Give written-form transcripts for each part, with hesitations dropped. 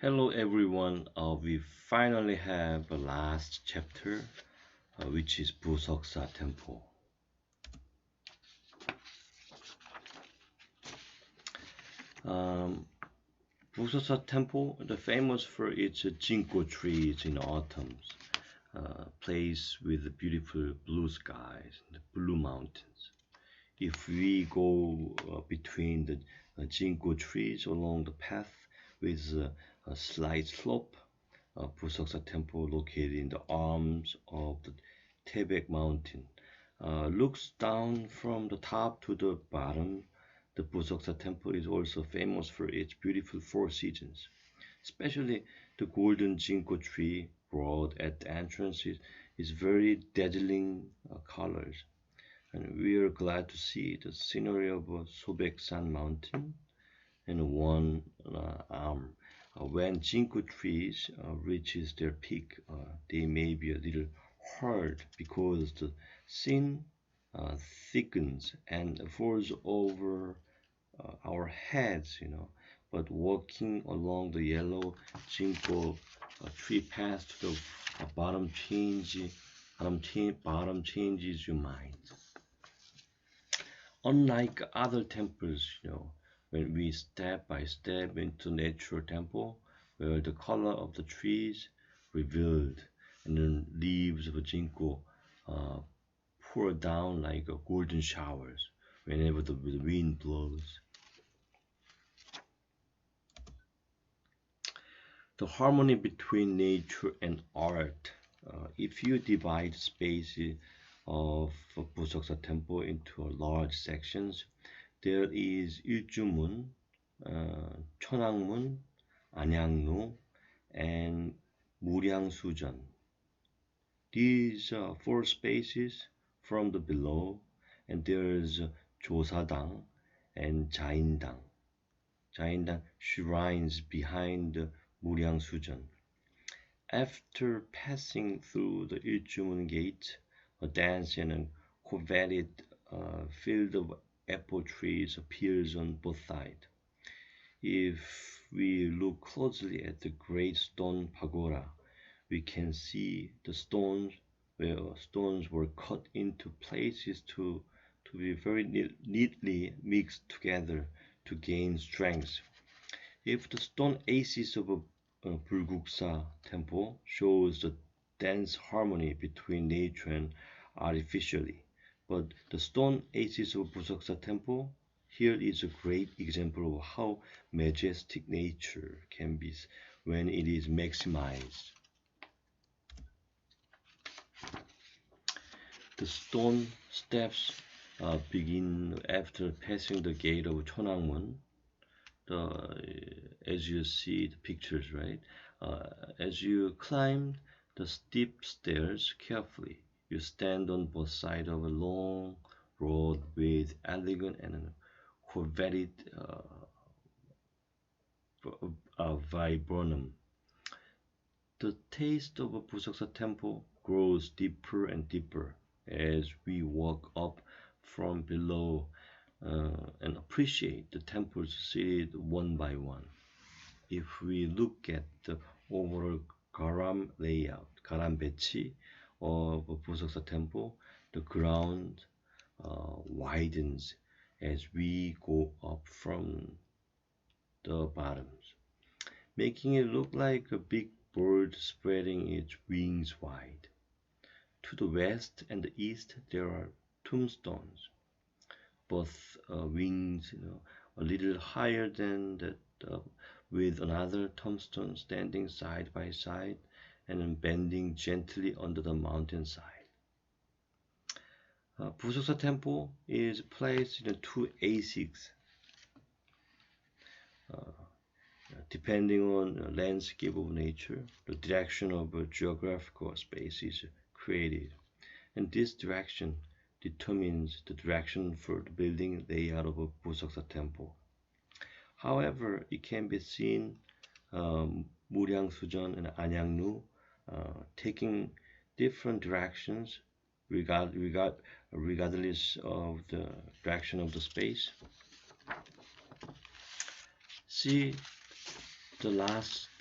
Hello everyone, we finally have the last chapter, which is Buseoksa Temple. Um, Buseoksa Temple, the famous for its Ginkgo trees in autumns, place with beautiful blue skies and blue mountains. If we go between the Ginkgo trees along the path with a slight slope, Buseoksa Temple, located in the arms of the Taebaek Mountain, looks down from the top to the bottom. The Buseoksa Temple is also famous for its beautiful four seasons, especially the golden Ginkgo tree broad at the entrance is very dazzling colors. And we are glad to see the scenery of Sobeksan Mountain and one arm. When Ginkgo trees reaches their peak, they may be a little hard because the scene thickens and falls over our heads. But walking along the yellow Ginkgo tree path to the bottom changes your mind. Unlike other temples, when we step by step into natural temple, where the color of the trees revealed and the leaves of ginkgo uh, pour down like golden showers whenever the wind blows. The harmony between nature and art. If you divide spaces of Buseoksa Temple into large sections, there is 일주문, 천왕문, Anyangru, and Muryangsujeon. These are four spaces from the below, and there's 조사당 and 자인당. 자인당 shrines behind Muryangsujeon. After passing through the 일주문 gate, a dense and coveted field of apple trees appears on both sides. If we look closely at the great stone pagoda, we can see the stones where stones were cut into places to be very neatly mixed together to gain strength. If the stone aces of a Buseoksa temple shows the dense harmony between nature and artificially, but the stone aces of Buseoksa temple here is a great example of how majestic nature can be when it is maximized. The stone steps begin after passing the gate of Cheonangmun. As you see the pictures, right? As you climb the steep stairs carefully, you stand on both sides of a long road with elegant and coveted viburnum. The taste of a Buseoksa temple grows deeper and deeper as we walk up from below and appreciate the temples seated one by one. If we look at the overall garam layout, garam 배치 of Buseoksa temple, the ground widens as we go up from the bottoms, making it look like a big bird spreading its wings wide. To the west and the east, there are tombstones, both wings, a little higher than that, with another tombstone standing side by side and bending gently under the mountainside. Buseoksa temple is placed in two ASICs, depending on the landscape of nature, the direction of a geographical space is created, and this direction determines the direction for the building layout of a Buseoksa temple. However, it can be seen Muryangsujeon and Anyangru taking different directions regardless of the direction of the space. See the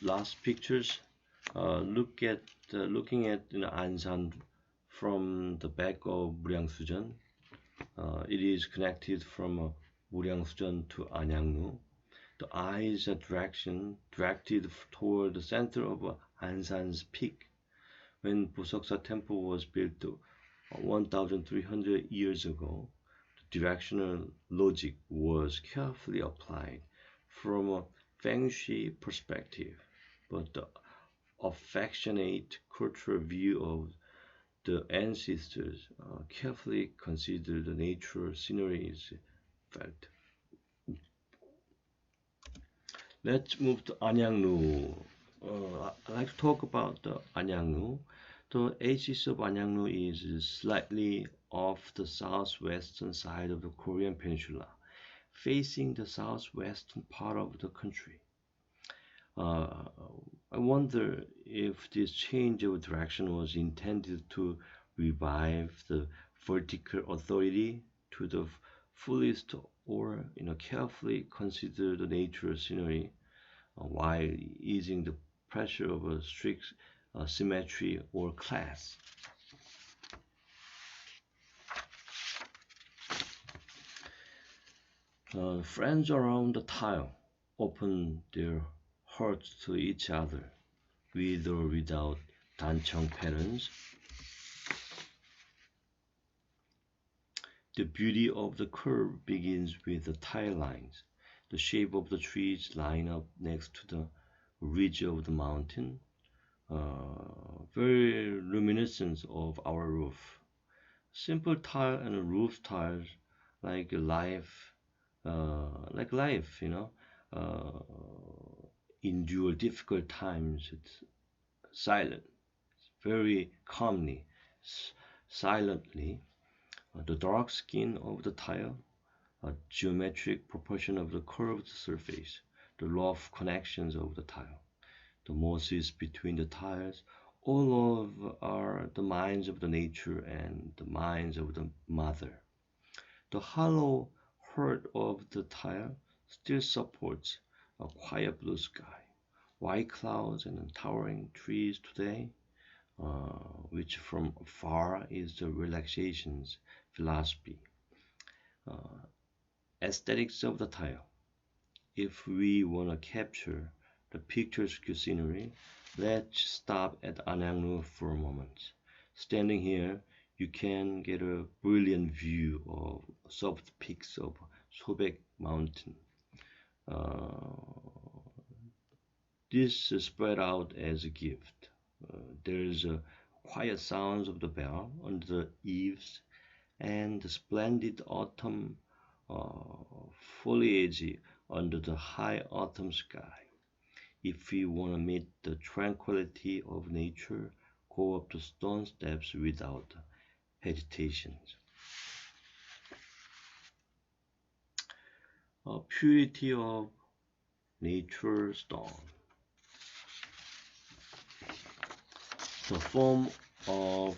last pictures. Looking at Ansan from the back of Muryangsujeon. It is connected from Muryangsujeon to Anyangru. The eyes are directed toward the center of Ansan's peak. When Buseoksa Temple was built 1,300 years ago, the directional logic was carefully applied from a Feng Shui perspective, but the affectionate cultural view of the ancestors carefully considered the natural sceneries felt. Let's move to Anyangru. I'd like to talk about the Anyangru. The axis of Anyangru is slightly off the southwestern side of the Korean peninsula, facing the southwestern part of the country. I wonder if this change of direction was intended to revive the vertical authority to the fullest or carefully consider the natural scenery while easing the pressure of a strict symmetry or class. Friends around the tile open their hearts to each other, with or without 단청 patterns. The beauty of the curve begins with the tile lines. The shape of the trees line up next to the ridge of the mountain, very reminiscent of our roof. Simple tile and roof tiles like life, endure difficult times. It's silent, very calmly, silently. The dark skin of the tile, a geometric proportion of the curved surface, the rough connections of the tile, the mosses between the tiles, all of are the minds of the nature and the minds of the mother. The hollow heart of the tile still supports a quiet blue sky, white clouds and towering trees today, which from afar is the relaxation's philosophy. Aesthetics of the tile. If we want to capture the picturesque scenery, let's stop at Anyangru for a moment. Standing here, you can get a brilliant view of soft peaks of Sobek Mountain. This is spread out as a gift. There's a quiet sounds of the bell under the eaves and the splendid autumn foliage under the high autumn sky. If you want to meet the tranquility of nature, go up the stone steps without hesitation. Purity of nature stone. The form of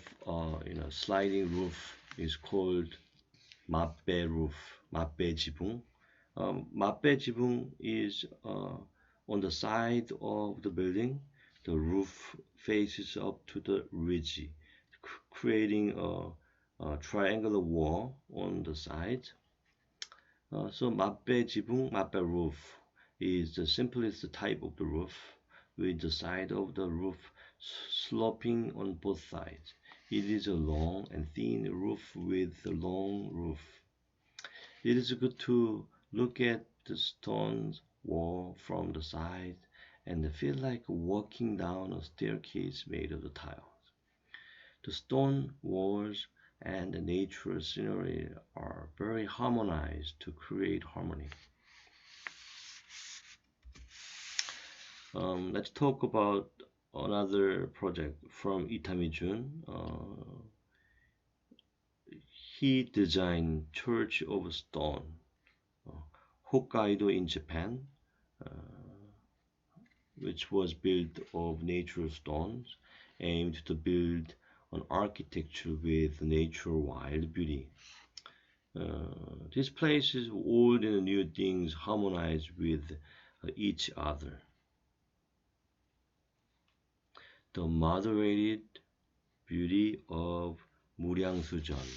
sliding roof is called 맞배 roof, 맞배 지붕. 맞배 지붕 is on the side of the building. The roof faces up to the ridge, creating a triangular wall on the side. So 맞배 지붕, 맞배 roof is the simplest type of the roof, with the side of the roof sloping on both sides. It is a long and thin roof with a long roof. It is good to look at the stone wall from the side and feel like walking down a staircase made of the tiles. The stone walls and the natural scenery are very harmonized to create harmony. Let's talk about another project from Itami-jun. He designed Church of Stone, Hokkaido in Japan, which was built of natural stones, aimed to build an architecture with natural wild beauty. This places old and new things harmonize with each other. the moderated beauty of Muryangsujeon.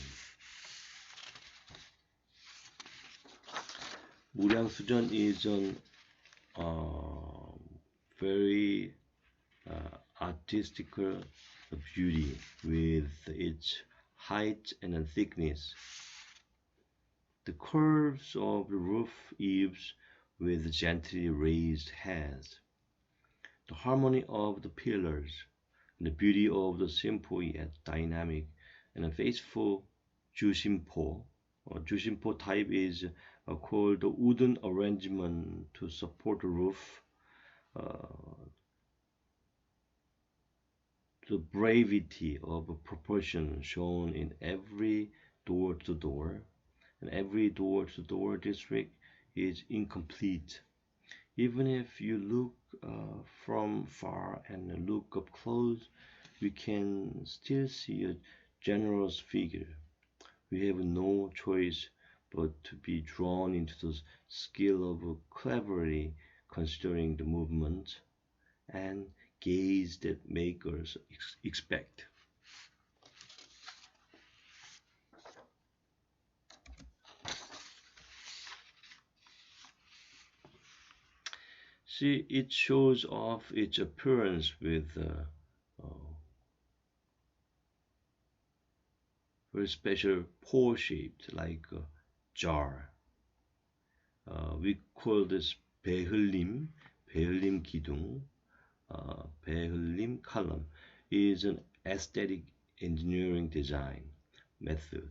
Muryangsujeon is an very artistical beauty with its height and thickness. The curves of the roof eaves with gently raised heads, the harmony of the pillars, and the beauty of the simple yet dynamic and faithful Jusimpo. Jusimpo type is called the wooden arrangement to support the roof. The brevity of proportion shown in every door-to-door, and every door-to-door district is incomplete. Even if you look from far and look up close, we can still see a generous figure. We have no choice but to be drawn into the skill of cleverly considering the movement and gaze that make us expect. See, it shows off its appearance with very special paw shaped like a jar. We call this 배흘림, 배흘림 기둥. 배흘림 column is an aesthetic engineering design method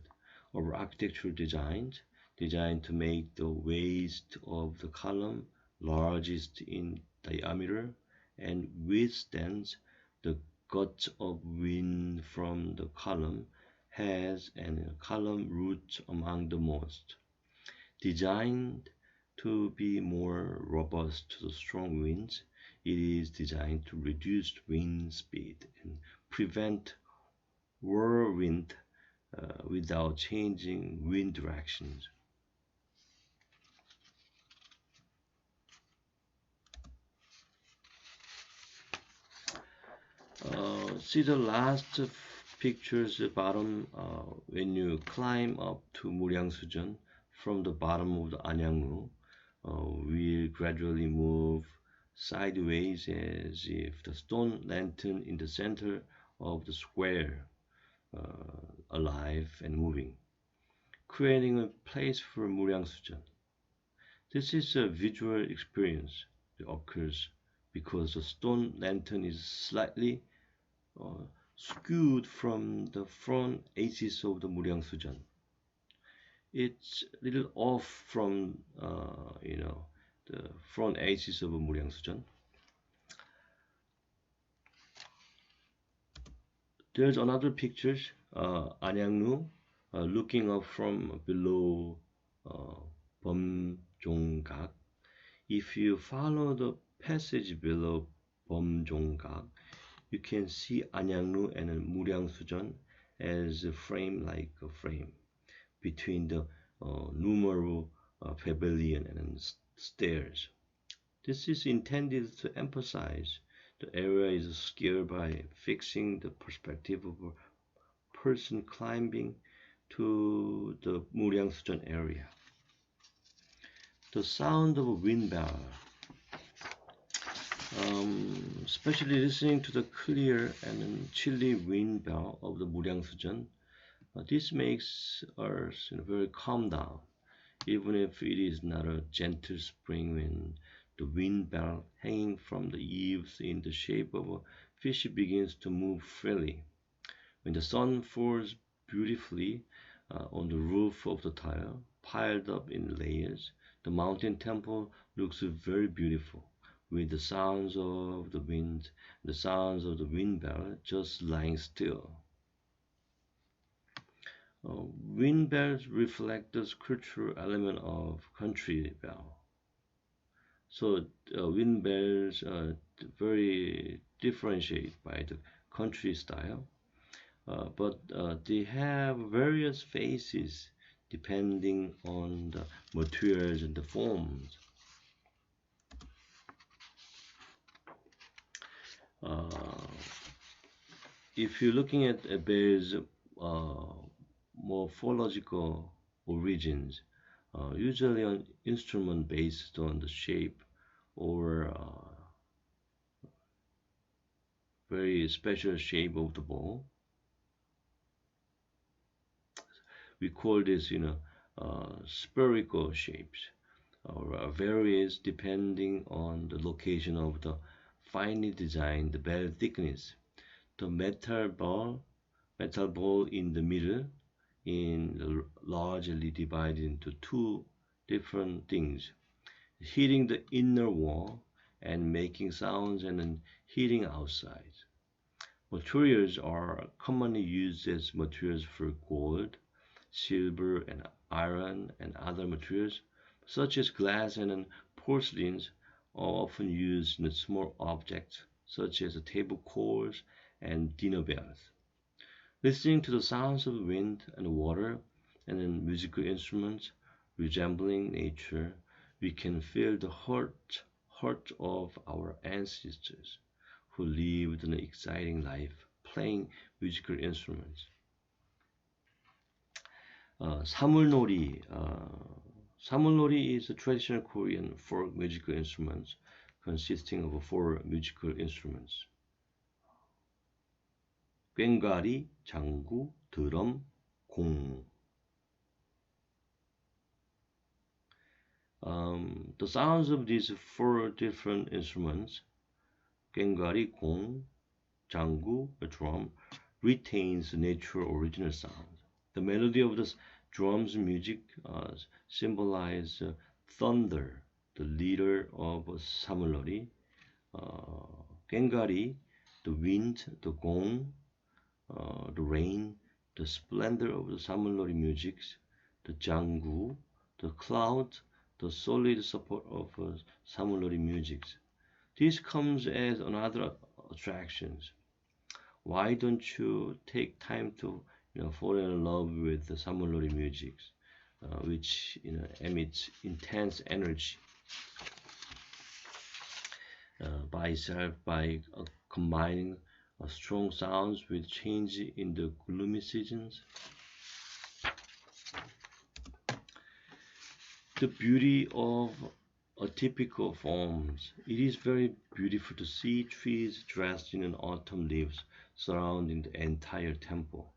of architectural designs designed to make the waist of the column largest in diameter and withstands the gusts of wind from the column heads and column roots among the most. Designed to be more robust to the strong winds, it is designed to reduce wind speed and prevent whirlwind without changing wind directions. See the last picture's bottom. When you climb up to Muryangsujeon from the bottom of the Anyangru, we gradually move sideways as if the stone lantern in the center of the square alive and moving, creating a place for Muryangsujeon. This is a visual experience that occurs because the stone lantern is slightly skewed from the front edges of the Muryangsujeon. It's a little off from the front edges of Muryangsujeon. There's another picture, Anyangru, looking up from below Beomjonggak. If you follow the passage below Beomjonggak, you can see Anyangru and Muryangsujeon as a frame like a frame between the numerous pavilion and stairs. This is intended to emphasize the area is scaled by fixing the perspective of a person climbing to the Muryangsujeon area. The sound of a windbell, especially listening to the clear and chilly windbell of the Muryangsujeon, this makes us very calm down, even if it is not a gentle spring wind. The wind bell hanging from the eaves in the shape of a fish begins to move freely. When the sun falls beautifully on the roof of the tile, piled up in layers, the mountain temple looks very beautiful, with the sounds of the wind, the sounds of the wind bell just lying still. Wind bells reflect the cultural element of country bell. So wind bells are very differentiated by the country style, but they have various faces depending on the materials and the forms. if you're looking at a bell's uh, morphological origins, usually an instrument based on the shape or very special shape of the ball. We call this, spherical shapes, or varies depending on the location of the finely designed bell thickness. The metal ball in the middle in largely divided into two different things: hitting the inner wall and making sounds, and then hitting outside. Materials are commonly used as materials for gold, silver, and iron, and other materials, such as glass and porcelains, are often used in small objects such as table cloths and dinner bells. Listening to the sounds of wind and water and in musical instruments resembling nature, we can feel the heart of our ancestors who lived an exciting life playing musical instruments. 사물놀이. 사물놀이 is a traditional Korean folk musical instrument consisting of four musical instruments: 꽹과리, 장구, 드럼, 공. The sounds of these four different instruments, 꽹과리, 공, 장구, a drum, retains the natural original sound. The melody of the drum's music symbolizes thunder, the leader of 사물놀이, 꽹과리, the wind, the gong, the rain, the splendor of the 사물놀이 music, the 장구, the cloud, the solid support of 사물놀이 music. This comes as another attraction. Why don't you take time to fall in love with the 사물놀이 music, which emits intense energy by itself, by combining strong sounds with change in the gloomy seasons. The beauty of atypical forms. It is very beautiful to see trees dressed in autumn leaves surrounding the entire temple.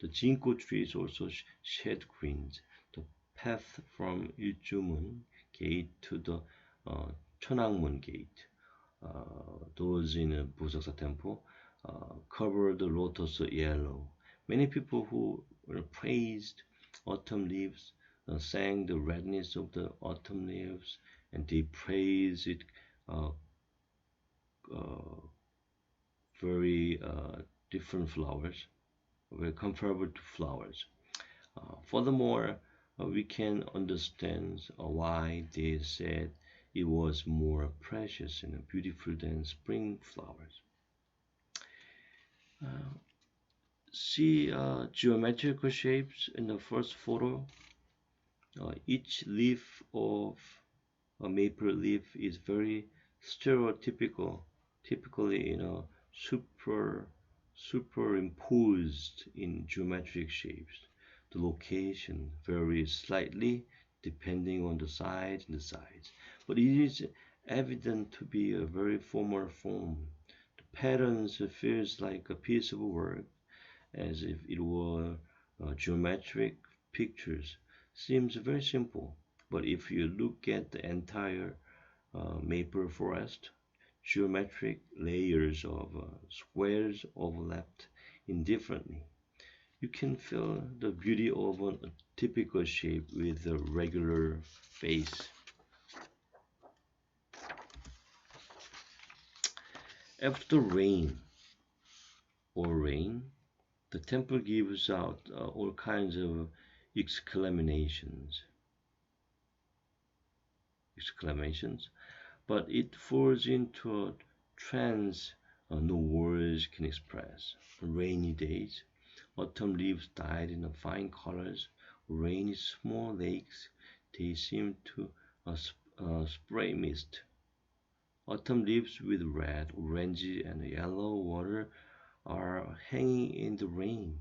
The Ginkgo trees also shed greens. The path from Iljumun gate to the Cheonangmun gate, those in Buseoksa Temple, cover the lotus yellow. Many people who praised autumn leaves sang the redness of the autumn leaves, and they praise it very different flowers, very comparable to flowers. Furthermore, we can understand why they said it was more precious and beautiful than spring flowers. See geometrical shapes in the first photo. Each leaf of a maple leaf is very stereotypical, typically superimposed in geometric shapes. The location varies slightly depending on the size and the size, but it is evident to be a very formal form. The patterns feels like a piece of work, as if it were geometric pictures. Seems very simple, but if you look at the entire maple forest, geometric layers of squares overlapped indifferently, you can feel the beauty of a typical shape with a regular face. After rain, the temple gives out all kinds of exclamations, but it falls into a trance no words can express. On rainy days, autumn leaves dyed in fine colors, rainy small lakes, they seem to spray mist. Autumn leaves with red, orange, and yellow water are hanging in the rain.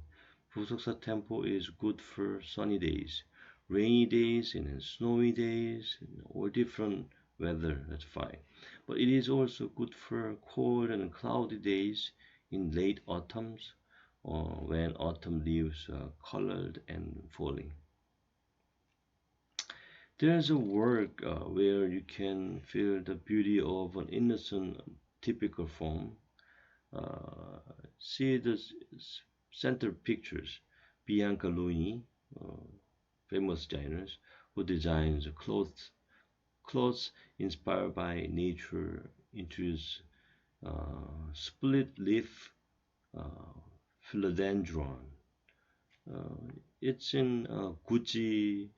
Buseoksa Temple is good for sunny days, rainy days, and then snowy days, and all different weather. That's fine. But it is also good for cold and cloudy days in late autumns, when autumn leaves are colored and falling. There's a work where you can feel the beauty of an innocent, typical form. Uh, See the center pictures. Bianca Luni, uh, famous designers, who designs clothes inspired by nature, introduce split leaf uh, philodendron. Uh, it's in Gucci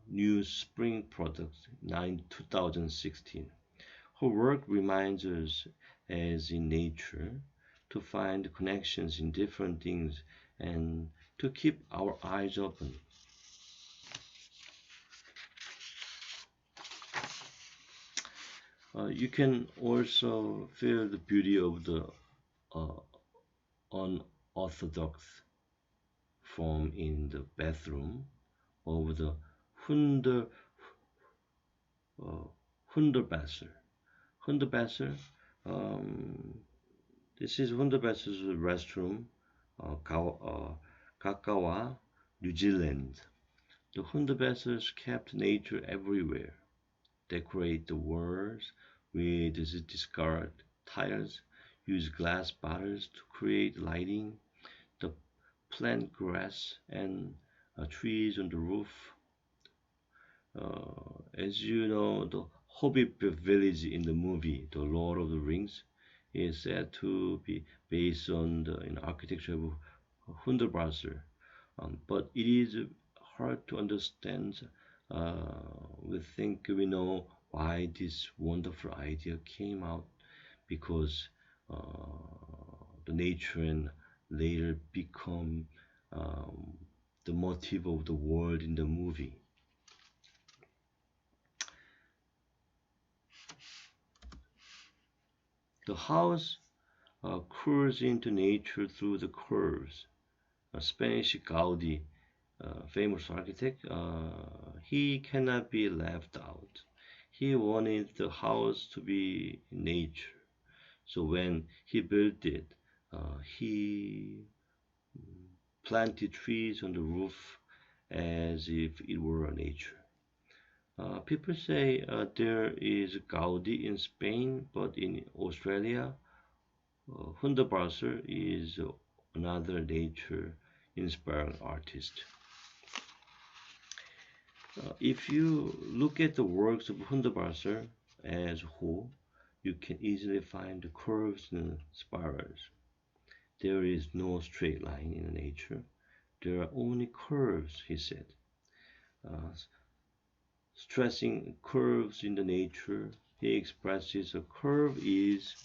new spring product 2016. Her work reminds us, as in nature, to find connections in different things and to keep our eyes open. You can also feel the beauty of the uh, unorthodox form in the bathroom of the Hunder, uh, Hunderbasser. Hunderbasser, um, this is Hunderbasser's restroom, Kakawa, New Zealand. The Hunderbassers kept nature everywhere. Decorate the walls with discard tiles, use glass bottles to create lighting, the plant grass and trees on the roof. As you know, the Hobbit village in the movie The Lord of the Rings is said to be based on the architecture of Hundertwasser, but it is hard to understand. We think we know why this wonderful idea came out because the nature and later become um, the motive of the world in the movie. The house curves into nature through the curves. Spanish Gaudi, famous architect, he cannot be left out. He wanted the house to be nature. So when he built it, he planted trees on the roof as if it were nature. People say there is Gaudi in Spain, but in Australia, Hundertwasser is another nature-inspired artist. If you look at the works of Hundertwasser as a whole, you can easily find the curves and spirals. There is no straight line in nature. There are only curves, he said. Uh, Stressing curves in the nature, he expresses a curve is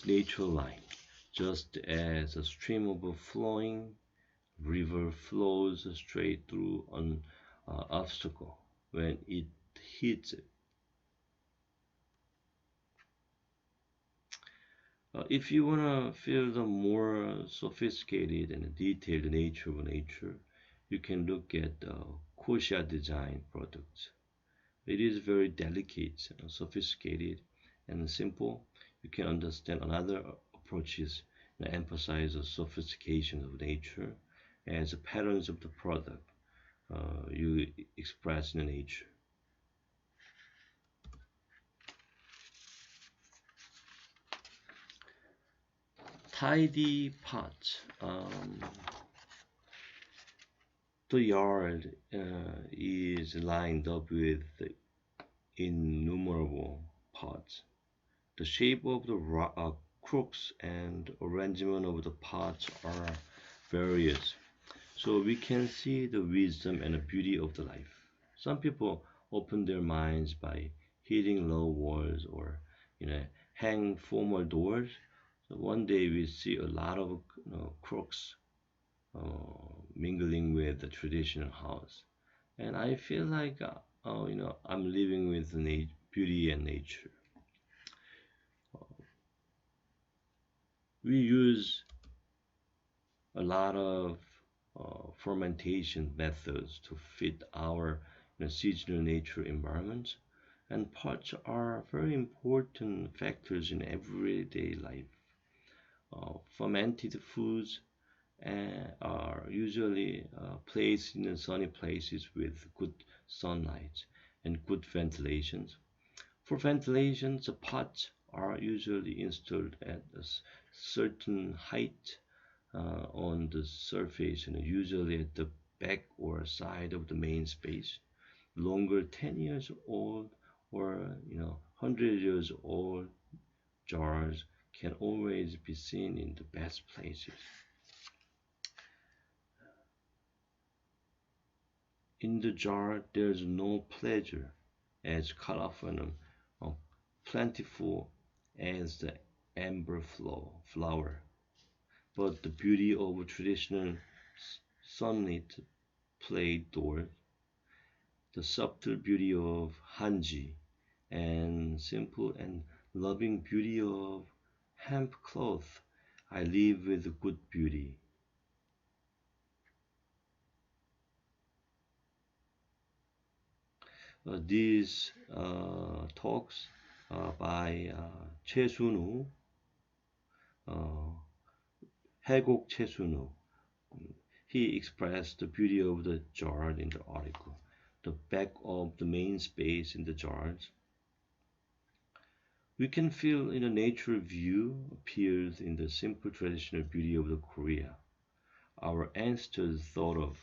natural line, just as a stream of a flowing river flows straight through an obstacle when it hits it. If you want to feel the more sophisticated and detailed nature of nature, you can look at Kosia design products. It is very delicate, sophisticated, and simple. You can understand another approaches that emphasize the sophistication of nature as the patterns of the product you express in nature. Tidy pots. The yard is lined up with innumerable pots. The shape of the crooks and arrangement of the pots are various, so we can see the wisdom and the beauty of the life. Some people open their minds by hitting low walls or hang formal doors. So one day we see a lot of crooks mingling with the traditional house, and I feel like I'm living with the beauty and nature. We use a lot of fermentation methods to fit our seasonal nature environments, and pots are very important factors in everyday life. Fermented foods are usually placed in sunny places with good sunlight and good ventilation. For ventilation, the pots are usually installed at a certain height on the surface and usually at the back or side of the main space. Longer 10 years old or 100 years old jars can always be seen in the best places. In the jar there's no pleasure as colorful and plentiful as the amber flower, but the beauty of a traditional sunlit plate door, the subtle beauty of hanji, and simple and loving beauty of hemp cloth. I live with good beauty. These talks by 최순우, 해곡 최순우. He expressed the beauty of the jar in the article. The back of the main space in the jars. We can feel in the nature view appears in the simple traditional beauty of the Korea. Our ancestors thought of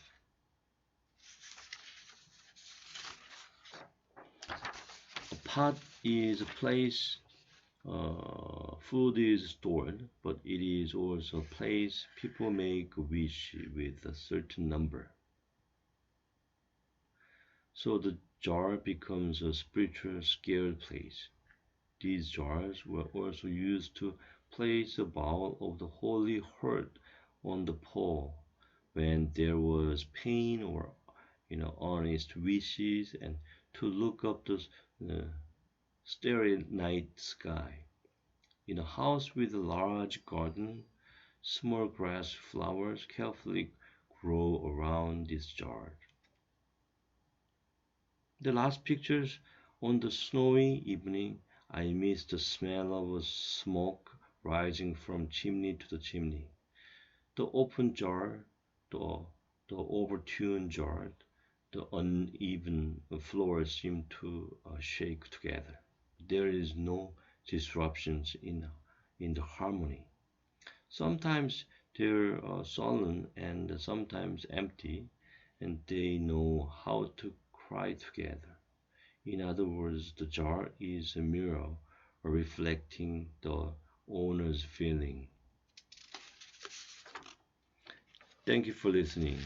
a pot is a place food is stored, but it is also a place people make a wish with a certain number. So the jar becomes a spiritual scared place. These jars were also used to place a bowl of the Holy Heart on the pole when there was pain or honest wishes, and to look up the starry night sky. In a house with a large garden, small grass flowers carefully grow around this jar. The last pictures on the snowy evening, I miss the smell of smoke rising from chimney to the chimney. The open jar, the overturned jar, the uneven floor seem to shake together. There is no disruptions in the harmony. Sometimes they're sullen and sometimes empty, and they know how to cry together. In other words, the jar is a mirror reflecting the owner's feeling. Thank you for listening.